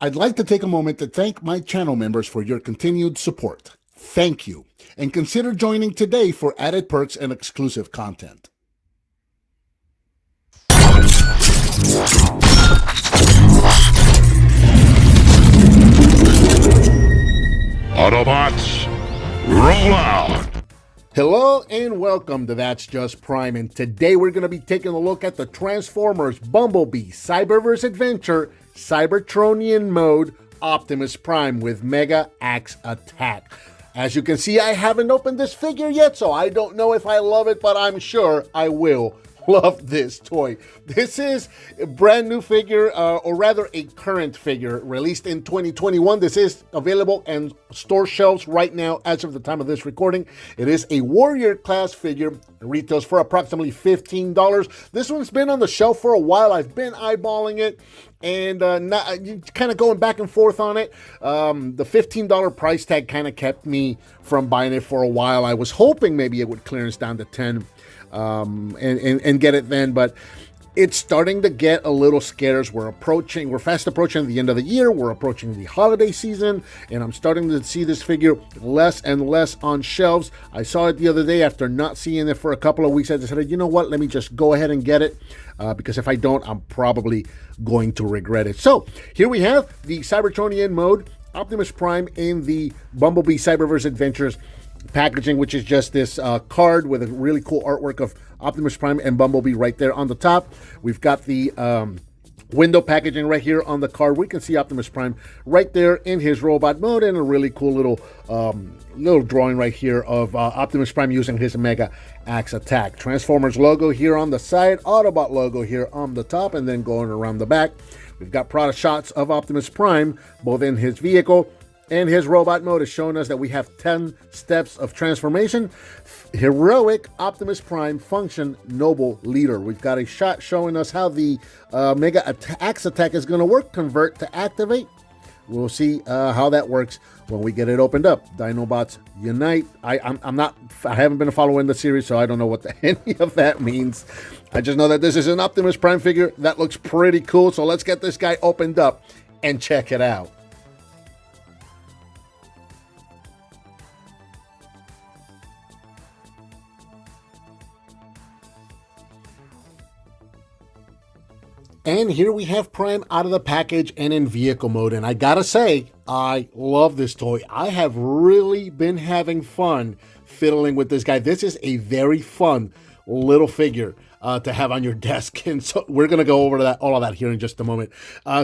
I'd like to take a moment to thank my channel members for your continued support. Thank you, and consider joining today for added perks and exclusive content. Autobots, roll out! Hello and welcome to That's Just Prime, and today we're going to be taking a look at the Transformers Bumblebee Cyberverse Adventure Cybertronian Mode Optimus Prime with Mega Axe Attack. As you can see, I haven't opened this figure yet, so I don't know if I love it, but I'm sure I will love this toy. This is a brand new figure, or rather a current figure released in 2021. This is available on store shelves right now as of the time of this recording. It is a Warrior class figure. It retails for approximately $15. This one's been on the shelf for a while. I've been eyeballing it and kind of going back and forth on it. The $15 price tag kind of kept me from buying it for a while. I was hoping maybe it would clearance down to 10 and get it then, but it's starting to get a little scarce. We're fast approaching the end of the year. We're approaching the holiday season, and I'm starting to see this figure less and less on shelves. I saw it the other day after not seeing it for a couple of weeks. I decided, you know what, let me just go ahead and get it, because if I don't, I'm probably going to regret it. So here we have the Cybertronian Mode Optimus Prime in the Bumblebee Cyberverse Adventures packaging, which is just this card with a really cool artwork of Optimus Prime and Bumblebee right there on the top. We've got the window packaging right here on the card. We can see Optimus Prime right there in his robot mode, and a really cool little drawing right here of Optimus Prime using his Mega Axe Attack. Transformers logo here on the side, Autobot logo here on the top, and then going around the back. We've got product shots of Optimus Prime, both in his vehicle and his robot mode, is showing us that we have 10 steps of transformation. Heroic Optimus Prime function noble leader. We've got a shot showing us how the Mega Axe Attack is going to work. Convert to activate. We'll see how that works when we get it opened up. Dinobots unite. I haven't been following the series, so I don't know what any of that means. I just know that this is an Optimus Prime figure that looks pretty cool. So let's get this guy opened up and check it out. And here we have Prime out of the package and in vehicle mode. And I gotta say, I love this toy. I have really been having fun fiddling with this guy. This is a very fun little figure to have on your desk, and so we're gonna go over all of that here in just a moment.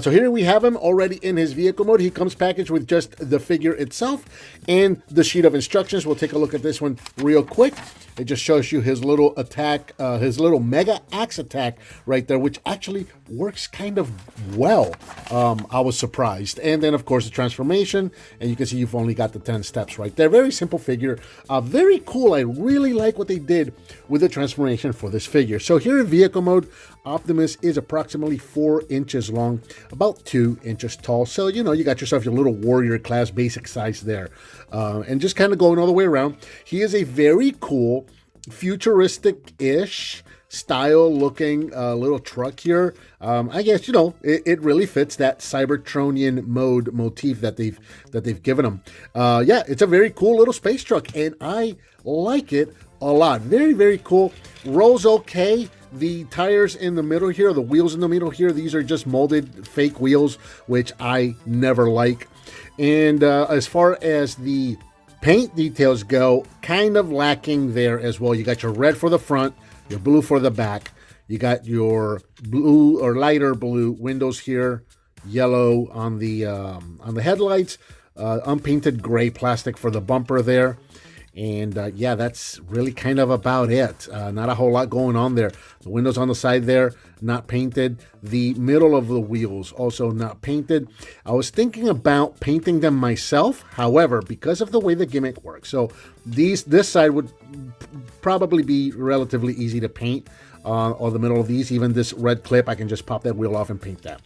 So here we have him already in his vehicle mode. He comes packaged with just the figure itself and the sheet of instructions. We'll take a look at this one real quick. It just shows you his little attack, his little Mega Axe Attack right there, which actually works kind of well. I was surprised. And then, of course, the transformation, and you can see you've only got the 10 steps right there. Very simple figure. Very cool. I really like what they did with the transformation for this figure. So here in vehicle mode, Optimus is approximately 4 inches long, about 2 inches tall. So, you know, you got yourself your little Warrior class basic size there. And just kind of going all the way around. He is a very cool, futuristic-ish style looking little truck here. I guess, you know, it really fits that Cybertronian mode motif that they've given him. Yeah, it's a very cool little space truck, and I like it a lot. Very, very cool. Rolls okay. The tires in the middle here, the wheels in the middle here, these are just molded fake wheels, which I never like. And as far as the paint details go, kind of lacking there as well. You got your red for the front, your blue for the back. You got your blue or lighter blue windows here, yellow on the headlights, unpainted gray plastic for the bumper there. And yeah, that's really kind of about it. Not a whole lot going on there. The windows on the side there, not painted. The middle of the wheels also not painted. I was thinking about painting them myself. However, because of the way the gimmick works, so this side would probably be relatively easy to paint. Or the middle of these, even this red clip, I can just pop that wheel off and paint that.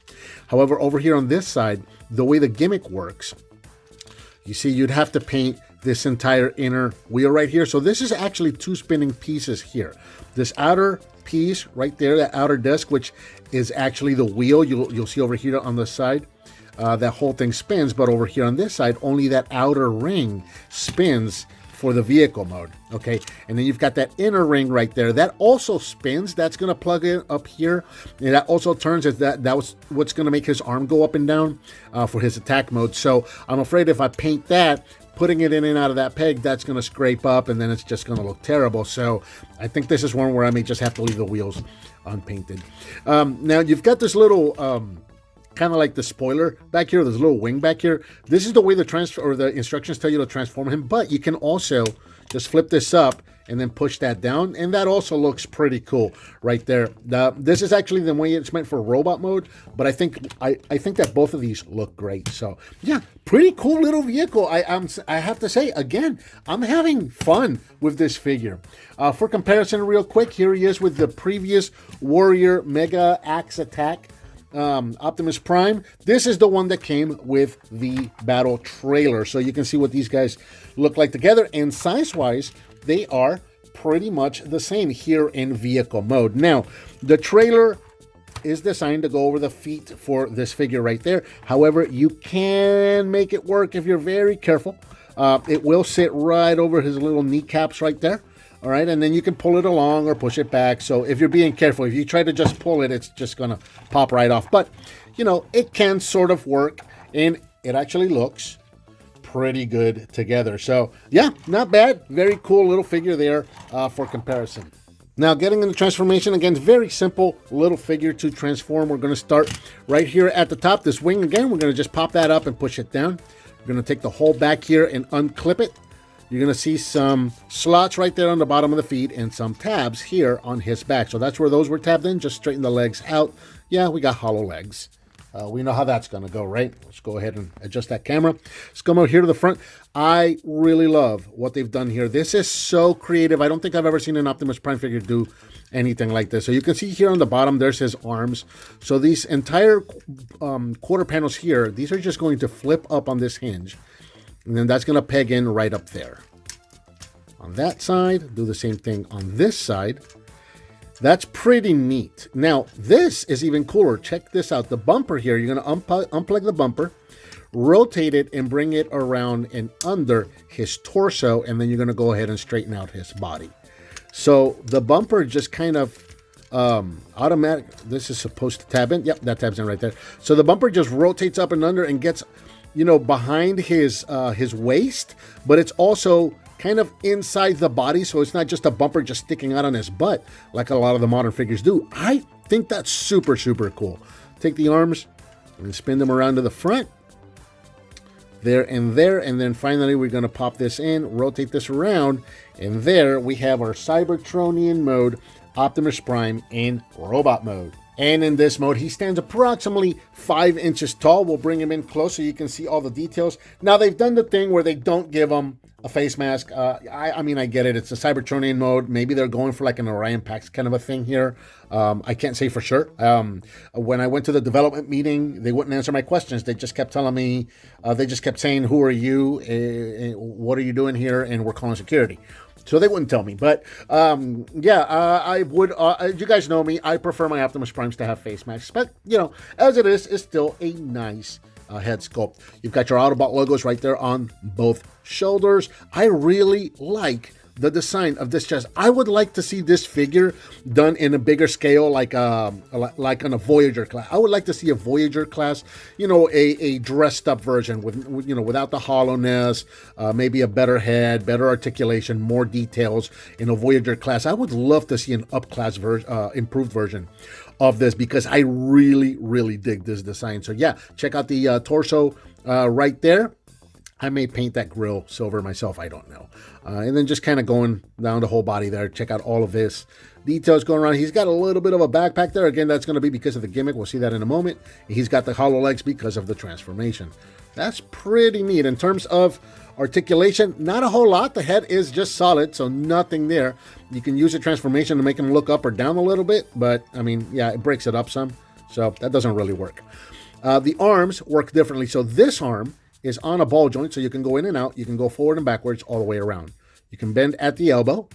However, over here on this side, the way the gimmick works, you see, you'd have to paint this entire inner wheel right here. So this is actually 2 spinning pieces here. This outer piece right there, that outer disc, which is actually the wheel, you'll see over here on the side. that whole thing spins, but over here on this side, only that outer ring spins for the vehicle mode, okay? And then you've got that inner ring right there. That also spins. That's going to plug in up here. And that also turns. That was what's going to make his arm go up and down for his attack mode. So I'm afraid if I paint that, putting it in and out of that peg, that's going to scrape up, and then it's just going to look terrible. So I think this is one where I may just have to leave the wheels unpainted. Now, you've got this little... kind of like the spoiler back here, there's a little wing back here. This is the way the instructions tell you to transform him, but you can also just flip this up and then push that down, and that also looks pretty cool right there. This is actually the way it's meant for robot mode, but I think that both of these look great. So yeah, pretty cool little vehicle. I have to say, again, I'm having fun with this figure. For comparison, real quick, here he is with the previous Warrior Mega Axe Attack Optimus Prime. This is the one that came with the battle trailer, so you can see what these guys look like together, and size-wise, they are pretty much the same here in vehicle mode. Now, the trailer is designed to go over the feet for this figure right there. However, you can make it work if you're very careful. It will sit right over his little kneecaps right there. All right, and then you can pull it along or push it back. So if you're being careful, if you try to just pull it, it's just going to pop right off. But, you know, it can sort of work, and it actually looks pretty good together. So, yeah, not bad. Very cool little figure there for comparison. Now, getting into transformation, again, very simple little figure to transform. We're going to start right here at the top. This wing, again, we're going to just pop that up and push it down. We're going to take the whole back here and unclip it. You're going to see some slots right there on the bottom of the feet and some tabs here on his back. So that's where those were tabbed in. Just straighten the legs out. Yeah, we got hollow legs. We know how that's going to go, right? Let's go ahead and adjust that camera. Let's come over here to the front. I really love what they've done here. This is so creative. I don't think I've ever seen an Optimus Prime figure do anything like this. So you can see here on the bottom, there's his arms. So these entire quarter panels here, these are just going to flip up on this hinge. And then that's going to peg in right up there. On that side, do the same thing on this side. That's pretty neat. Now, this is even cooler. Check this out. The bumper here, you're going to unplug the bumper, rotate it, and bring it around and under his torso, and then you're going to go ahead and straighten out his body. So the bumper just kind of automatic. This is supposed to tab in. Yep, that tabs in right there. So the bumper just rotates up and under and gets, you know, behind his waist, but it's also kind of inside the body, so it's not just a bumper just sticking out on his butt like a lot of the modern figures do. I think that's super, super cool. Take the arms and spin them around to the front. There and there, and then finally we're going to pop this in, rotate this around, and there we have our Cybertronian Mode Optimus Prime in robot mode. And in this mode, he stands approximately 5 inches tall. We'll bring him in close so you can see all the details. Now, they've done the thing where they don't give him a face mask. I mean, I get it. It's a Cybertronian mode. Maybe they're going for like an Orion Pax kind of a thing here. I can't say for sure. When I went to the development meeting, they wouldn't answer my questions. They just kept telling me, they just kept saying, who are you? What are you doing here? And we're calling security. So they wouldn't tell me. But yeah, I would, you guys know me. I prefer my Optimus Primes to have face masks. But, you know, as it is, it's still a nice head sculpt. You've got your Autobot logos right there on both shoulders. I really like the design of this chest. I would like to see this figure done in a bigger scale, like on a Voyager class. I would like to see a Voyager class, you know, a dressed up version with, you know, without the hollowness, maybe a better head, better articulation, more details in a Voyager class. I would love to see an up-class improved version of this, because I really, really dig this design. So yeah, check out the torso right there. I may paint that grill silver myself, I don't know. And then just kind of going down the whole body there. Check out all of this details going around. He's got a little bit of a backpack there. Again, that's going to be because of the gimmick. We'll see that in a moment. He's got the hollow legs because of the transformation. That's pretty neat. In terms of articulation, not a whole lot. The head is just solid, so nothing there. You can use a transformation to make him look up or down a little bit, but I mean, yeah, it breaks it up some. So that doesn't really work. The arms work differently. So this arm is on a ball joint, so you can go in and out. You can go forward and backwards all the way around. You can bend at the elbow,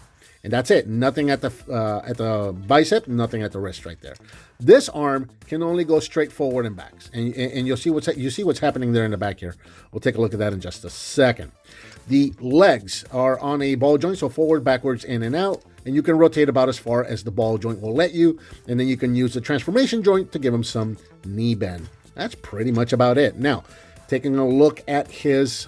And that's it. Nothing at the bicep, nothing at the wrist right there. This arm can only go straight forward and backs. And you'll see what's happening there in the back here. We'll take a look at that in just a second. The legs are on a ball joint, so forward, backwards, in and out. And you can rotate about as far as the ball joint will let you. And then you can use the transformation joint to give him some knee bend. That's pretty much about it. Now, taking a look at his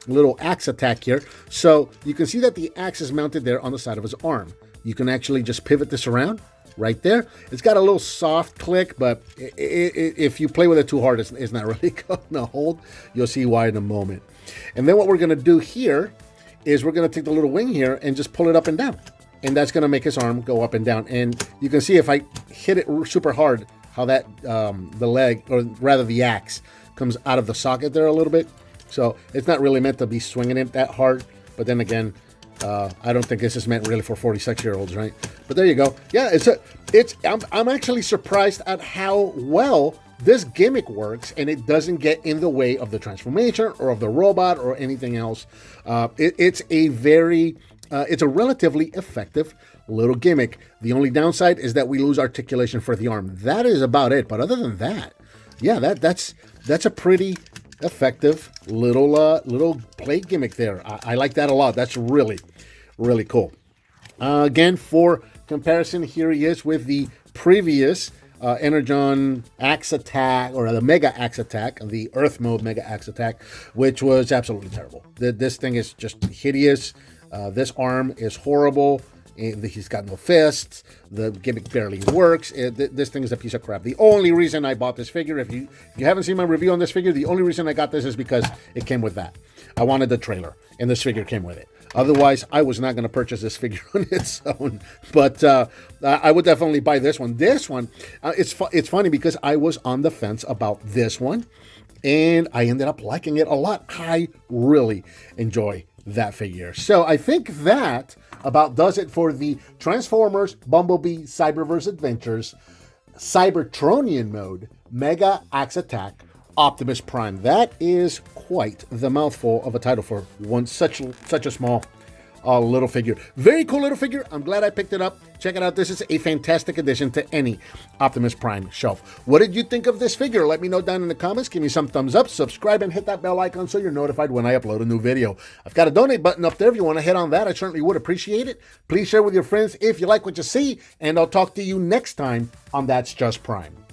little axe attack here. So you can see that the axe is mounted there on the side of his arm. You can actually just pivot this around right there. It's got a little soft click, but if you play with it too hard, it's not really going to hold. You'll see why in a moment. And then what we're going to do here is we're going to take the little wing here and just pull it up and down. And that's going to make his arm go up and down. And you can see if I hit it super hard, how that the leg, or rather the axe, comes out of the socket there a little bit. So it's not really meant to be swinging it that hard. But then again, I don't think this is meant really for 46-year-olds, right? But there you go. Yeah, I'm actually surprised at how well this gimmick works, and it doesn't get in the way of the transformation or of the robot or anything else. It's a relatively effective little gimmick. The only downside is that we lose articulation for the arm. That is about it. But other than that, yeah, that's a pretty effective little plate gimmick there. I like that a lot. That's really, really cool. Again, for comparison, here he is with the previous Energon Axe Attack, or the Mega Axe Attack, the Earth Mode Mega Axe Attack, which was absolutely terrible. This thing is just hideous. This arm is horrible. He's got no fists. The gimmick barely works. This thing is a piece of crap. The only reason I bought this figure, if you haven't seen my review on this figure, the only reason I got this is because it came with that. I wanted the trailer, and this figure came with it. Otherwise, I was not going to purchase this figure on its own. But I would definitely buy this one. This one, it's funny because I was on the fence about this one, and I ended up liking it a lot. I really enjoy that figure. So I think that about does it for the Transformers Bumblebee Cyberverse Adventures Cybertronian Mode Mega Axe Attack Optimus Prime. That is quite the mouthful of a title for one such a small little figure. Very cool little figure. I'm glad I picked it up. Check it out. This is a fantastic addition to any Optimus Prime shelf. What did you think of this figure? Let me know down in the comments. Give me some thumbs up. Subscribe and hit that bell icon so you're notified when I upload a new video. I've got a donate button up there. If you want to hit on that, I certainly would appreciate it. Please share with your friends if you like what you see, and I'll talk to you next time on That's Just Prime.